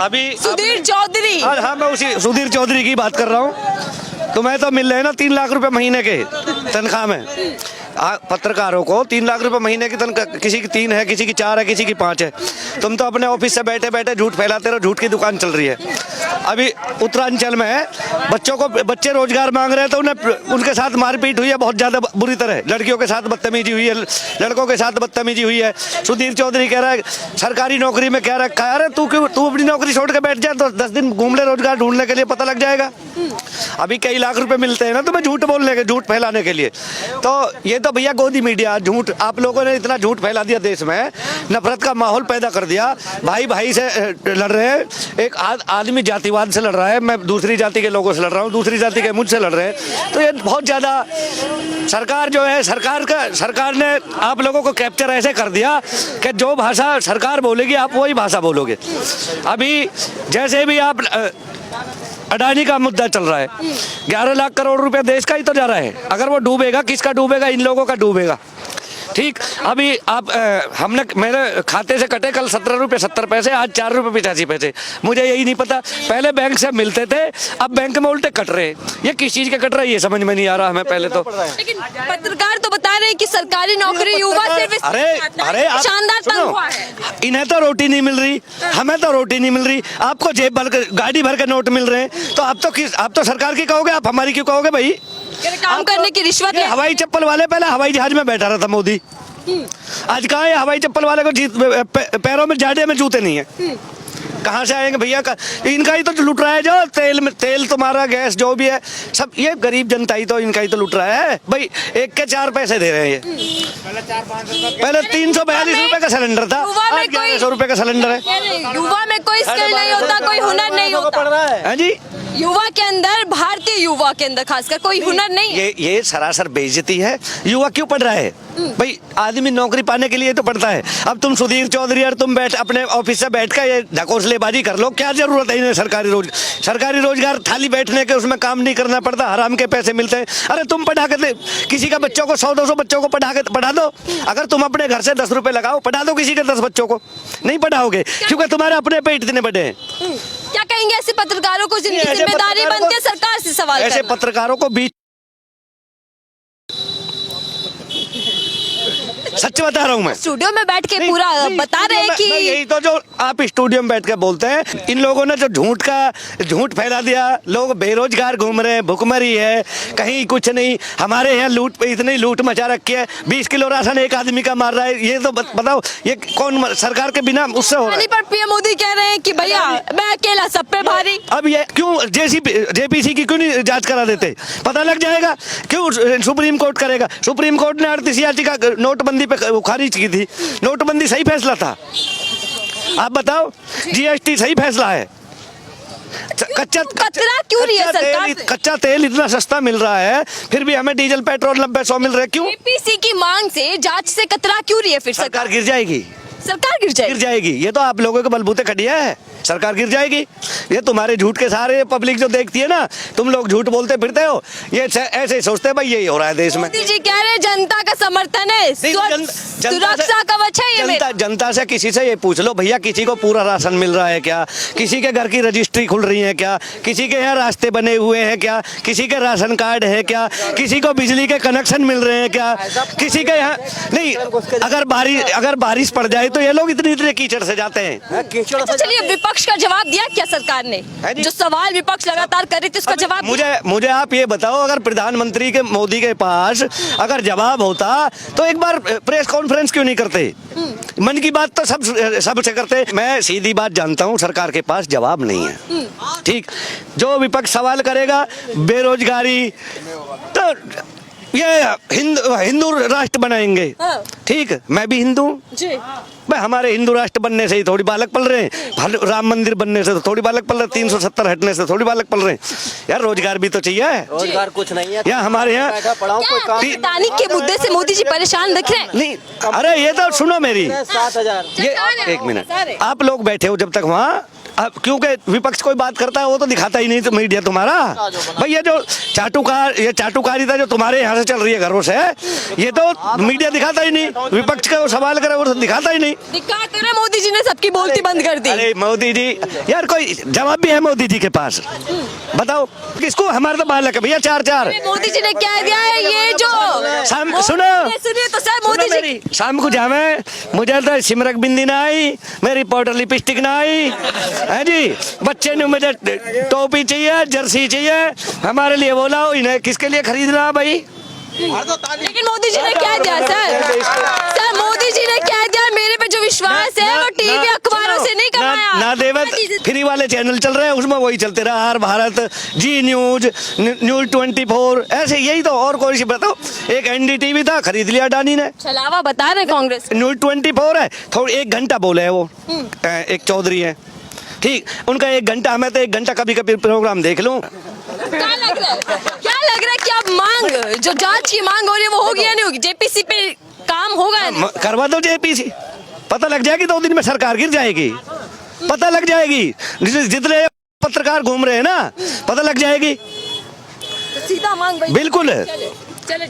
अभी सुधीर चौधरी। हाँ, मैं उसी सुधीर चौधरी की बात कर रहा हूँ। तुम्हें तो मिल रहे हैं ना 3 लाख रुपए महीने के तनख्वाह में। पत्रकारों को 3 लाख रुपए महीने की तनख्वाह, किसी की 3 है, किसी की 4 है, किसी की 5 है। तुम तो अपने ऑफिस से बैठे बैठे झूठ फैलाते रहो, झूठ की दुकान चल रही है। अभी उत्तरांचल में बच्चे रोजगार मांग रहे हैं तो उन्हें उनके साथ मारपीट हुई है बहुत ज्यादा बुरी तरह। लड़कियों के साथ बदतमीजी हुई है, लड़कों के साथ बदतमीजी हुई है। सुधीर चौधरी कह रहा है सरकारी नौकरी में कह रखा है। अरे तू अपनी नौकरी छोड़ के बैठ जाए तो 10 दिन घूम ले रोजगार ढूंढने के लिए, पता लग जाएगा। अभी कई लाख रुपए मिलते हैं ना तुम्हें झूठ बोलने के, झूठ फैलाने के लिए। तो ये तो भैया गोदी मीडिया झूठ, आप लोगों ने इतना झूठ फैला दिया, देश में नफरत का माहौल पैदा कर दिया। भाई भाई से लड़ रहे हैं, एक आदमी जातिवाद से लड़ रहा है, मैं दूसरी जाति के लोगों से लड़ रहा हूँ, दूसरी जाति के मुझसे लड़ रहे हैं। तो ये बहुत ज्यादा सरकार जो है, सरकार ने आप लोगों को कैप्चर ऐसे कर दिया कि जो भाषा सरकार बोलेगी आप वही भाषा बोलोगे। अभी जैसे भी आप अडानी का मुद्दा चल रहा है, 11 लाख करोड़ रुपया देश का ही तो जा रहा है। अगर वो डूबेगा, किसका डूबेगा? इन लोगों का डूबेगा। ठीक, अभी आप हमने मेरे खाते से कटे कल 17 रुपये 70 पैसे, आज 4 रुपये 85 पैसे। मुझे यही नहीं पता, पहले बैंक से मिलते थे, अब बैंक में उल्टे कट रहे। ये किस चीज के कट रहा है ये समझ में नहीं आ रहा हमें पहले तो। लेकिन पत्रकार तो बता रहे हैं कि सरकारी नौकरी युवा सिर्फ अरे शानदार तनख्वाह है। इन्हें तो रोटी नहीं मिल रही, हमें तो रोटी नहीं मिल रही, आपको जेब भर के गाड़ी भर के नोट मिल रहे हैं। तो आप तो सरकार की कहोगे, आप हमारी क्यों कहोगे भाई? काम करने की रिश्वत है। हवाई चप्पल वाले पहले हवाई जहाज में बैठा रहा था मोदी, आज कहाँ है हवाई चप्पल वाले को पैरों में जाड़े में जूते नहीं है। कहाँ से आएंगे भैया? इनका ही तो लुट रहा है, जो तेल तुम्हारा गैस जो भी है सब ये गरीब जनता ही तो इनका ही तो लुट रहा है भाई। 1 के 4 पैसे दे रहे हैं ये। पहले 342 रुपए का सिलेंडर था, आज 1100 रुपए का सिलेंडर है। युवा में कोई स्किल नहीं होता, कोई हुनर नहीं होता है जी। युवा के अंदर, भारतीय युवा के अंदर खासकर कोई हुनर नहीं है। ये सरासर बेइज्जती है। युवा क्यों पढ़ रहा है भाई? आदमी नौकरी पाने के लिए तो पढ़ता है। अब तुम सुधीर चौधरी और तुम बैठ अपने ऑफिस से बैठ कर ये ढकोसलेबाजी कर लो, क्या जरूरत है इन्हें? सरकारी रोजगार थाली बैठने के, उसमें काम नहीं करना पड़ता, हराम के पैसे मिलते हैं। अरे तुम पढ़ा के किसी का बच्चों को 100-200 बच्चों को पढ़ा दो। अगर तुम अपने घर से 10 रुपए लगाओ, पढ़ा दो किसी के 10 बच्चों को। नहीं पढ़ाओगे क्योंकि तुम्हारे अपने पेट इतने बड़े हैं। क्या कहेंगे ऐसे पत्रकारों को जिनकी जिम्मेदारी बनती है सरकार से सवाल ऐसे करना? पत्रकारों को बीच सच बता रहा हूँ मैं। स्टूडियो में बैठ के पूरा बता रहे हैं कि यही तो जो आप स्टूडियो में बैठ के बोलते हैं, इन लोगों ने जो झूठ फैला दिया। लोग बेरोजगार घूम रहे हैं, भुखमरी है, कहीं कुछ नहीं। हमारे यहाँ इतनी लूट मचा रखी है, 20 किलो राशन एक आदमी का मार रहा है। ये तो बताओ ये कौन सरकार के बिना उससे हो रहा है? पर पीएम मोदी कह रहे हैं कि भैया मैं अकेला सब पे भारी। अब ये क्यों जेपीसी की क्यों नहीं जांच करा देते? पता लग जाएगा। क्यों सुप्रीम कोर्ट करेगा? सुप्रीम कोर्ट ने 38 याचिका नोटबंदी पे खारिज की थी। नोटबंदी सही फैसला था, आप बताओ। जीएसटी सही फैसला है। कचरा क्यों रही है सरकार? कच्चा तेल इतना सस्ता मिल रहा है, फिर भी हमें डीजल पेट्रोल 90-100 मिल रहा है। क्यों? जेपीसी की मांग से, जांच से कतरा क्यों रही है? फिर सरकार गिर जाएगी। सरकार गिर जाएगी। ये तो आप लोगों के बलबूते खड़िया है, सरकार गिर जाएगी। ये तुम्हारे झूठ के सारे पब्लिक जो देखती है ना, तुम लोग झूठ बोलते फिरते हो, ये ऐसे ही सोचते हैं भाई यही हो रहा है देश में। मोदी जी कह रहे हैं जनता का समर्थन है, सुरक्षा कवच है ये। जनता से किसी से ये पूछ लो भैया, किसी को पूरा राशन मिल रहा है क्या? किसी के घर की रजिस्ट्री खुल रही है क्या? किसी के यहाँ रास्ते बने हुए हैं क्या? किसी के राशन कार्ड है क्या? किसी को बिजली के कनेक्शन मिल रहे हैं क्या? किसी के यहाँ नहीं। अगर बारिश पड़ जाए तो ये लोग इतने कीचड़ से जाते हैं। चलिए, विपक्ष का जवाब दिया क्या सरकार ने? जो सवाल विपक्ष लगातार कर रही थी उसका जवाब मुझे आप ये बताओ, अगर प्रधानमंत्री के मोदी के पास अगर जवाब होता तो एक बार प्रेस कॉन्फ्रेंस क्यों नहीं करते? मन की बात तो सबसे करते। मैं सीधी बात जानता हूँ, सरकार के पास जवाब नहीं है। ठीक, जो विपक्ष सवाल करेगा बेरोजगारी, तो ये हिंदू राष्ट्र बनाएंगे। ठीक, मैं भी हिंदू भाई, हमारे हिंदू राष्ट्र बनने से ही थोड़ी बालक पल रहे हैं, राम मंदिर बनने से तो थोड़ी बालक पल रहे हैं, 370 हटने से थोड़ी बालक पल रहे हैं। यार रोजगार भी तो चाहिए। रोजगार कुछ नहीं है यार हमारे यहाँ अडानी के मुद्दे से मोदी जी परेशान दिख रहे हैं। नहीं, अरे ये तो सुनो मेरी, 7,000। ये 1 मिनट, आप लोग बैठे हो जब तक वहाँ, अब क्योंकि विपक्ष कोई बात करता है वो तो दिखाता ही नहीं तो मीडिया तुम्हारा। भाई ये जो चाटुकारिता जो तुम्हारे यहाँ से चल रही है घरों से, ये तो मीडिया दिखाता ही नहीं। विपक्ष का वो सवाल करे वो तो दिखाता ही नहीं। दिखाते रहे, मोदी जी ने सबकी बोलती बंद कर दी। अरे मोदी जी यार, कोई जवाब भी है मोदी जी के पास? बताओ किसको? हमारे तो बालक है भैया 4-4। मोदी जी ने क्या दिया है? ये जो सुनिए तो सर, मोदी जी शाम को जावे, मुझे तो सिमरक बिंदी ना आई, मेरी पाउडर लिपस्टिक ना आई है जी। बच्चे ने मुझे टोपी चाहिए, जर्सी चाहिए, हमारे लिए बोला इन्हें किसके लिए खरीदना है भाई? लेकिन मोदी जी ने क्या दिया सर मोदी जी ने क्या दिया? मेरे पे जो विश्वास है वो टीवी अखबारों से नहीं कमाया। ना देवत फ्री वाले चैनल चल रहे हैं, उसमें वही चलते रहा, हर भारत, जी न्यूज, न्यूज 24, ऐसे यही तो। और कोई सी बताओ, एक NDTV था, खरीद लिया अडानी ने। छलावा बता रहे कांग्रेस। न्यूज 24 है, थोड़ी 1 घंटा बोले है वो, एक चौधरी है, ठीक, उनका 1 घंटा, मैं तो 1 घंटा कभी कभी प्रोग्राम देख लूं। क्या लग रहा है? क्या लग रहा है कि अब मांग जो जांच की मांग हो रही है वो होगी या नहीं होगी? JPC पे काम होगा? करवा दो JPC, पता लग जाएगी 2 दिन में सरकार गिर जाएगी, पता लग जाएगी। जितने पत्रकार घूम रहे हैं ना, पता लग जाएगी। तो सीधा मांग भाई। बिल्कुल। चले